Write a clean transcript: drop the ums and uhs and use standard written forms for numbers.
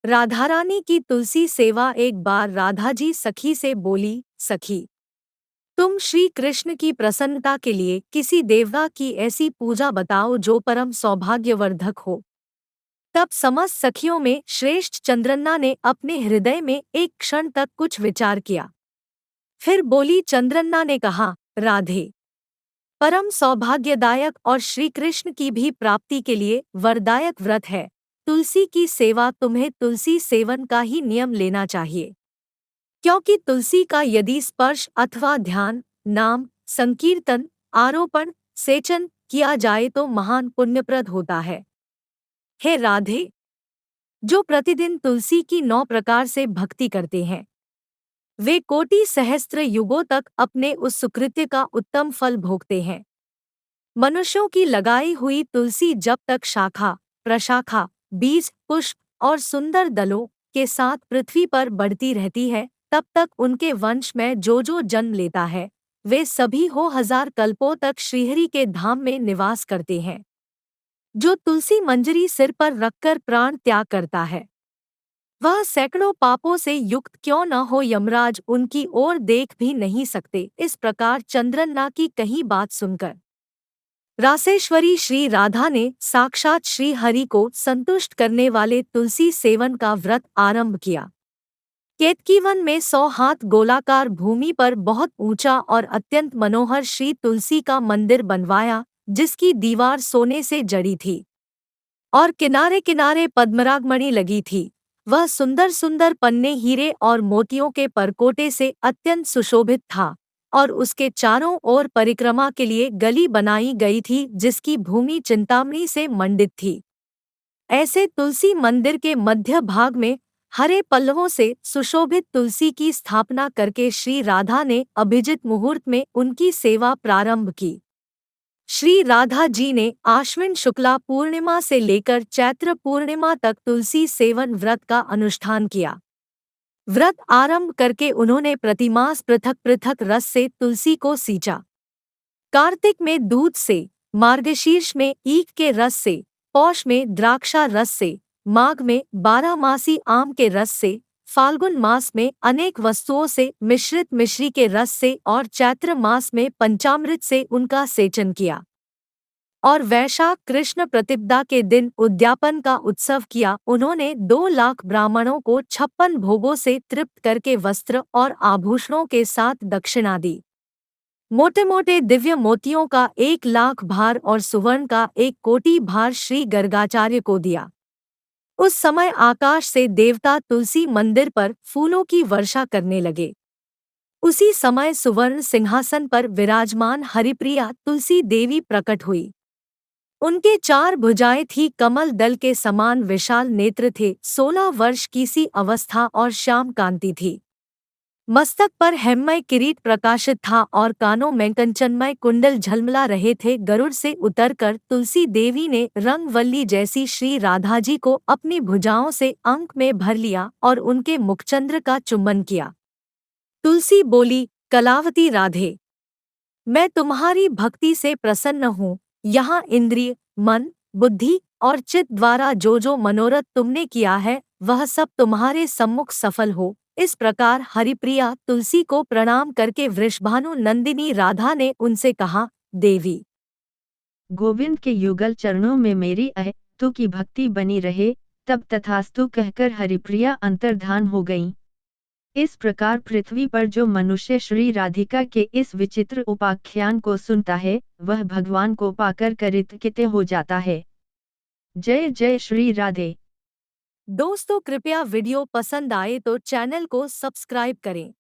राधारानी की तुलसी सेवा। एक बार राधा जी सखी से बोली, सखी, तुम श्री कृष्ण की प्रसन्नता के लिए किसी देवता की ऐसी पूजा बताओ जो परम सौभाग्यवर्धक हो। तब समस्त सखियों में श्रेष्ठ चंद्रन्ना ने अपने हृदय में एक क्षण तक कुछ विचार किया। फिर बोली, चंद्रन्ना ने कहा, राधे, परम सौभाग्यदायक और श्री कृष्ण की भी प्राप्ति के लिए वरदायक व्रत है तुलसी की सेवा। तुम्हें तुलसी सेवन का ही नियम लेना चाहिए, क्योंकि तुलसी का यदि स्पर्श अथवा ध्यान, नाम, संकीर्तन, आरोपण, सेचन किया जाए तो महान पुण्यप्रद होता है। हे राधे, जो प्रतिदिन तुलसी की 9 प्रकार से भक्ति करते हैं, वे कोटि सहस्त्र युगों तक अपने उस सुकृत्य का उत्तम फल भोगते हैं। मनुष्यों की लगाई हुई तुलसी जब तक शाखा, प्रशाखा, बीज, पुष्प और सुंदर दलों के साथ पृथ्वी पर बढ़ती रहती है, तब तक उनके वंश में जो जन्म लेता है, वे सभी हो हजार कल्पों तक श्रीहरि के धाम में निवास करते हैं। जो तुलसी मंजरी सिर पर रखकर प्राण त्याग करता है, वह सैकड़ों पापों से युक्त क्यों न हो, यमराज उनकी ओर देख भी नहीं सकते। इस प्रकार चंद्रन्ना की कही बात सुनकर रासेश्वरी श्री राधा ने साक्षात श्री हरि को संतुष्ट करने वाले तुलसी सेवन का व्रत आरंभ किया। केतकीवन में 100 हाथ गोलाकार भूमि पर बहुत ऊंचा और अत्यंत मनोहर श्री तुलसी का मंदिर बनवाया, जिसकी दीवार सोने से जड़ी थी और किनारे किनारे पद्मरागमणि लगी थी। वह सुंदर सुंदर पन्ने, हीरे और मोतियों के परकोटे से अत्यंत सुशोभित था और उसके चारों ओर परिक्रमा के लिए गली बनाई गई थी, जिसकी भूमि चिंतामणि से मंडित थी। ऐसे तुलसी मंदिर के मध्य भाग में हरे पल्लवों से सुशोभित तुलसी की स्थापना करके श्री राधा ने अभिजित मुहूर्त में उनकी सेवा प्रारंभ की। श्री राधा जी ने आश्विन शुक्ला पूर्णिमा से लेकर चैत्र पूर्णिमा तक तुलसी सेवन व्रत का अनुष्ठान किया। व्रत आरंभ करके उन्होंने प्रतिमास पृथक पृथक रस से तुलसी को सींचा। कार्तिक में दूध से, मार्गशीर्ष में ईख के रस से, पौष में द्राक्षा रस से, माघ में 12 मासी आम के रस से, फाल्गुन मास में अनेक वस्तुओं से मिश्रित मिश्री के रस से और चैत्र मास में पंचामृत से उनका सेचन किया और वैशाख कृष्ण प्रतिपदा के दिन उद्यापन का उत्सव किया। उन्होंने 2 लाख ब्राह्मणों को 56 भोगों से तृप्त करके वस्त्र और आभूषणों के साथ दक्षिणा दी। मोटे मोटे दिव्य मोतियों का 1 लाख भार और सुवर्ण का 1 कोटि भार श्री गर्गाचार्य को दिया। उस समय आकाश से देवता तुलसी मंदिर पर फूलों की वर्षा करने लगे। उसी समय सुवर्ण सिंहासन पर विराजमान हरिप्रिया तुलसी देवी प्रकट हुई। उनके 4 भुजाएं थी, कमल दल के समान विशाल नेत्र थे, 16 वर्ष की सी अवस्था और श्याम कांति थी। मस्तक पर हेममय किरीट प्रकाशित था और कानों में कंचनमय कुंडल झलमला रहे थे। गरुड़ से उतरकर तुलसी देवी ने रंगवल्ली जैसी श्री राधा जी को अपनी भुजाओं से अंक में भर लिया और उनके मुखचंद्र का चुम्बन किया। तुलसी बोली, कलावती राधे, मैं तुम्हारी भक्ति से प्रसन्न हूँ। यहाँ इंद्रिय, मन, बुद्धि और चित्त द्वारा जो मनोरथ तुमने किया है, वह सब तुम्हारे सम्मुख सफल हो। इस प्रकार हरिप्रिया तुलसी को प्रणाम करके वृषभानु नंदिनी राधा ने उनसे कहा, देवी, गोविंद के युगल चरणों में मेरी अहेतु की भक्ति बनी रहे। तब तथास्तु कहकर हरिप्रिया अंतर्धान हो गईं। इस प्रकार पृथ्वी पर जो मनुष्य श्री राधिका के इस विचित्र उपाख्यान को सुनता है, वह भगवान को पाकर कृतकृत्य हो जाता है। जय जय श्री राधे। दोस्तों कृपया वीडियो पसंद आए तो चैनल को सब्सक्राइब करें।